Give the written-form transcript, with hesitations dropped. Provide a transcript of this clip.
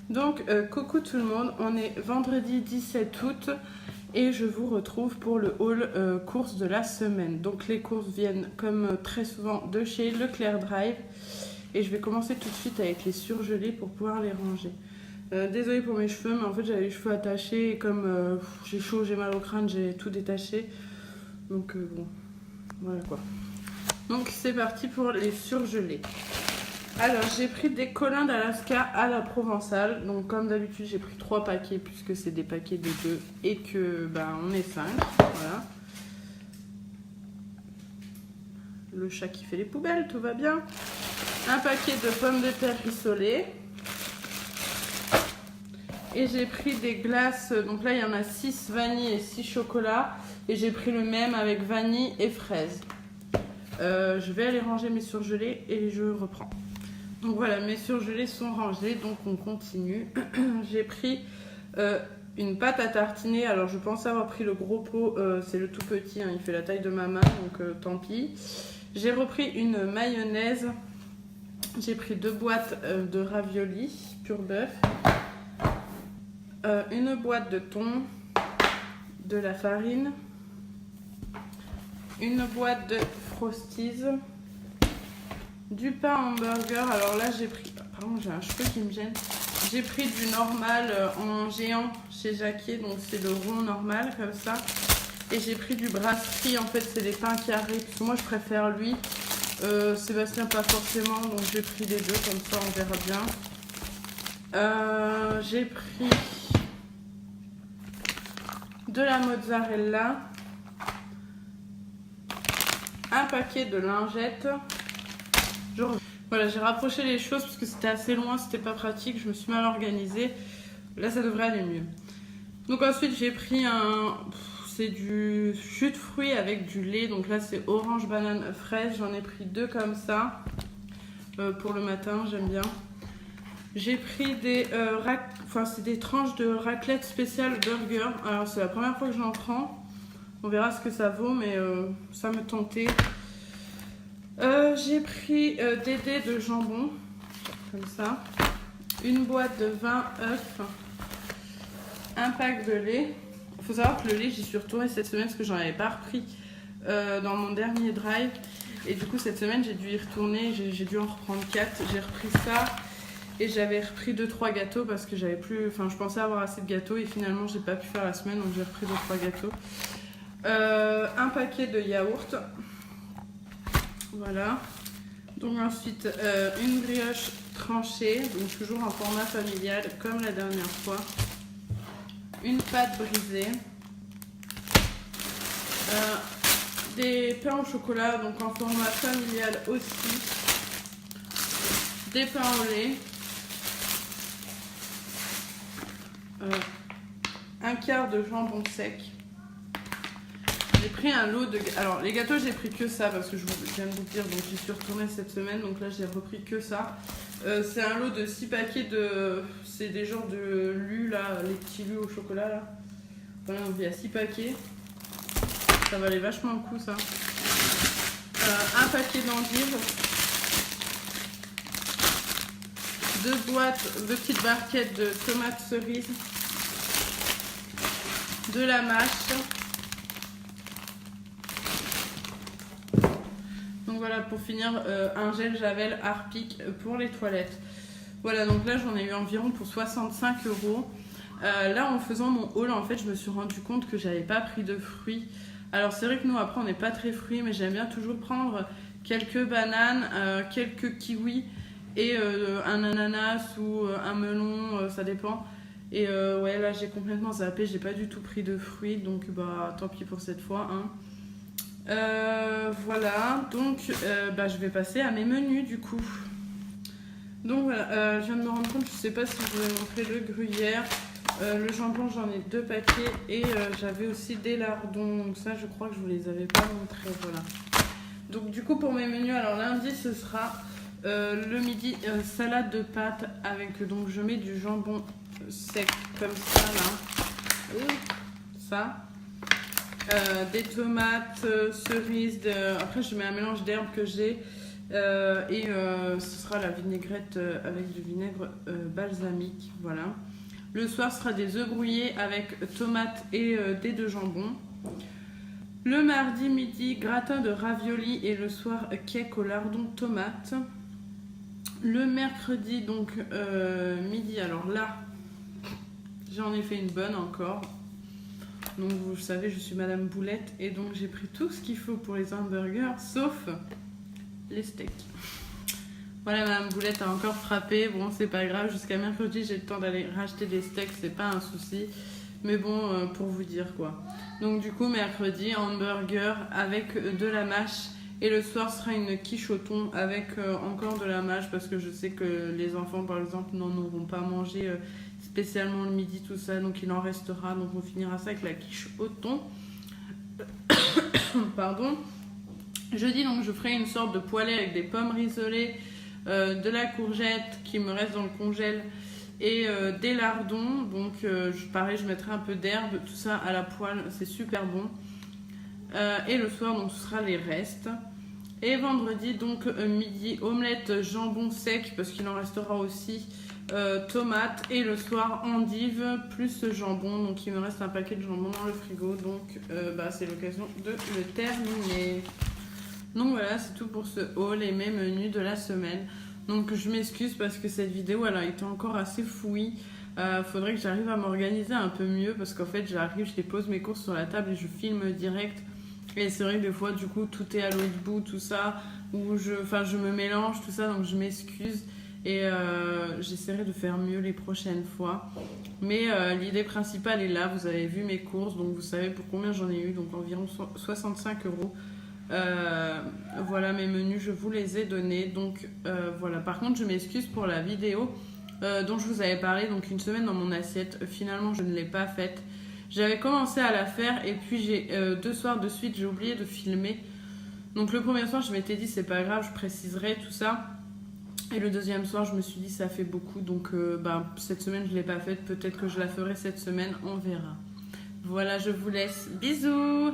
Donc, coucou tout le monde, on est vendredi 17 août et je vous retrouve pour le haul courses de la semaine. Donc les courses viennent comme très souvent de chez Leclerc Drive et je vais commencer tout de suite avec les surgelés pour pouvoir les ranger. Désolée pour mes cheveux, mais en fait j'avais les cheveux attachés et comme j'ai chaud, j'ai mal au crâne, j'ai tout détaché. Donc bon, voilà quoi. Donc c'est parti pour les surgelés. Alors j'ai pris des colins d'Alaska à la Provençale. Donc comme d'habitude j'ai pris 3 paquets puisque c'est des paquets de 2 et que on est 5. Voilà. Le chat qui fait les poubelles, tout va bien. Un paquet de pommes de terre rissolées. Et j'ai pris des glaces, donc là il y en a 6 vanille et 6 chocolat. Et j'ai pris le même avec vanille et fraise. Je vais aller ranger mes surgelés et je reprends. Donc voilà, mes surgelés sont rangés, donc on continue. J'ai pris une pâte à tartiner. Alors je pensais avoir pris le gros pot, c'est le tout petit, hein, il fait la taille de ma main, donc tant pis. J'ai repris une mayonnaise. J'ai pris 2 boîtes de raviolis pur bœuf. Une boîte de thon, de la farine. Une boîte de Frosties. Du pain hamburger, alors là j'ai pris, pardon j'ai un cheveu qui me gêne, j'ai pris du normal en géant chez Jacquier, donc c'est le rond normal comme ça, et j'ai pris du brasserie, en fait c'est des pains carrés, parce que moi je préfère lui, Sébastien pas forcément, donc j'ai pris les deux, comme ça on verra bien. J'ai pris de la mozzarella, un paquet de lingettes. Voilà, j'ai rapproché les choses parce que c'était assez loin, c'était pas pratique, je me suis mal organisée. Là, ça devrait aller mieux. Donc ensuite, j'ai pris c'est du jus de fruits avec du lait. Donc là, c'est orange, banane, fraise. J'en ai pris 2 comme ça pour le matin, j'aime bien. J'ai pris des tranches de raclette spéciale burger. Alors, c'est la première fois que j'en prends. On verra ce que ça vaut, mais ça me tentait. J'ai pris des dés de jambon, comme ça, une boîte de 20 œufs, un pack de lait. Il faut savoir que le lait, j'y suis retournée cette semaine parce que j'en avais pas repris dans mon dernier drive. Et du coup, cette semaine, j'ai dû y retourner, j'ai dû en reprendre 4. J'ai repris ça et j'avais repris 2-3 gâteaux parce que j'avais plus, je pensais avoir assez de gâteaux et finalement, j'ai pas pu faire la semaine, donc j'ai repris 2-3 gâteaux. Un paquet de yaourt. Voilà, donc ensuite une brioche tranchée, donc toujours en format familial comme la dernière fois, une pâte brisée, des pains au chocolat, donc en format familial aussi, des pains au lait, un quart de jambon sec. J'ai pris un lot de... Alors, les gâteaux, j'ai pris que ça parce que je viens de vous dire, donc j'y suis retournée cette semaine, donc là, j'ai repris que ça. C'est un lot de 6 paquets de... C'est des genres de lus, là, les petits lus au chocolat, là. Voilà, donc il y a 6 paquets. Ça valait vachement le coup, ça. Un paquet d'endives. 2 boîtes, 2 petites barquettes de tomates cerises. De la mâche. Donc voilà, pour finir, un gel Javel Harpic pour les toilettes. Voilà, donc là j'en ai eu environ pour 65 €. Là, en faisant mon haul, en fait, je me suis rendu compte que j'avais pas pris de fruits. Alors c'est vrai que nous, après, on n'est pas très fruits, mais j'aime bien toujours prendre quelques bananes, quelques kiwis et un ananas ou un melon, ça dépend. Et ouais, là j'ai complètement zappé, j'ai pas du tout pris de fruits, donc tant pis pour cette fois, hein. Voilà, donc je vais passer à mes menus du coup. Donc voilà, je viens de me rendre compte, je sais pas si je vous ai montré le gruyère, le jambon, j'en ai 2 paquets et j'avais aussi des lardons, donc ça je crois que je vous les avais pas montrés, voilà. Donc du coup pour mes menus, alors lundi ce sera Le midi, salade de pâtes avec, donc je mets du jambon sec comme ça là. Ça. Des tomates, cerises, après je mets un mélange d'herbes que j'ai et ce sera la vinaigrette avec du vinaigre balsamique, voilà. Le soir ce sera des œufs brouillés avec tomates et dés de jambon. Le mardi midi, gratin de raviolis et le soir cake au lardon tomate. Le mercredi donc midi, alors là j'en ai fait une bonne encore. Donc vous savez, je suis Madame Boulette et donc j'ai pris tout ce qu'il faut pour les hamburgers, sauf les steaks. Voilà, Madame Boulette a encore frappé. Bon, c'est pas grave, jusqu'à mercredi, j'ai le temps d'aller racheter des steaks, c'est pas un souci. Mais bon, pour vous dire quoi. Donc du coup, mercredi, hamburger avec de la mâche. Et le soir sera une quiche au thon avec encore de la mâche parce que je sais que les enfants, par exemple, n'en auront pas mangé spécialement le midi, tout ça. Donc il en restera. Donc on finira ça avec la quiche au thon. Pardon. Jeudi, donc je ferai une sorte de poêlée avec des pommes rissolées, de la courgette qui me reste dans le congèle et des lardons. Donc pareil, je mettrai un peu d'herbe, tout ça à la poêle, c'est super bon. Et le soir, donc ce sera les restes. Et vendredi, donc midi, omelette jambon sec parce qu'il en restera aussi, tomates. Et le soir, endive plus jambon. Donc il me reste un paquet de jambon dans le frigo. Donc c'est l'occasion de le terminer. Donc voilà, c'est tout pour ce haul et mes menus de la semaine. Donc je m'excuse parce que cette vidéo, elle a été encore assez fouillie. Faudrait que j'arrive à m'organiser un peu mieux parce qu'en fait, j'arrive, je dépose mes courses sur la table et je filme direct. Et c'est vrai que des fois, du coup, tout est à l'autre bout, tout ça, où je me mélange, tout ça, donc je m'excuse. Et j'essaierai de faire mieux les prochaines fois. Mais l'idée principale est là, vous avez vu mes courses, donc vous savez pour combien j'en ai eu, donc environ 65 €. Voilà mes menus, je vous les ai donnés. Donc voilà, par contre, je m'excuse pour la vidéo dont je vous avais parlé, donc une semaine dans mon assiette. Finalement, je ne l'ai pas faite. J'avais commencé à la faire et puis j'ai 2 soirs de suite, j'ai oublié de filmer. Donc le premier soir, je m'étais dit c'est pas grave, je préciserai tout ça. Et le deuxième soir, je me suis dit ça fait beaucoup. Donc cette semaine, je l'ai pas faite. Peut-être que je la ferai cette semaine, on verra. Voilà, je vous laisse. Bisous!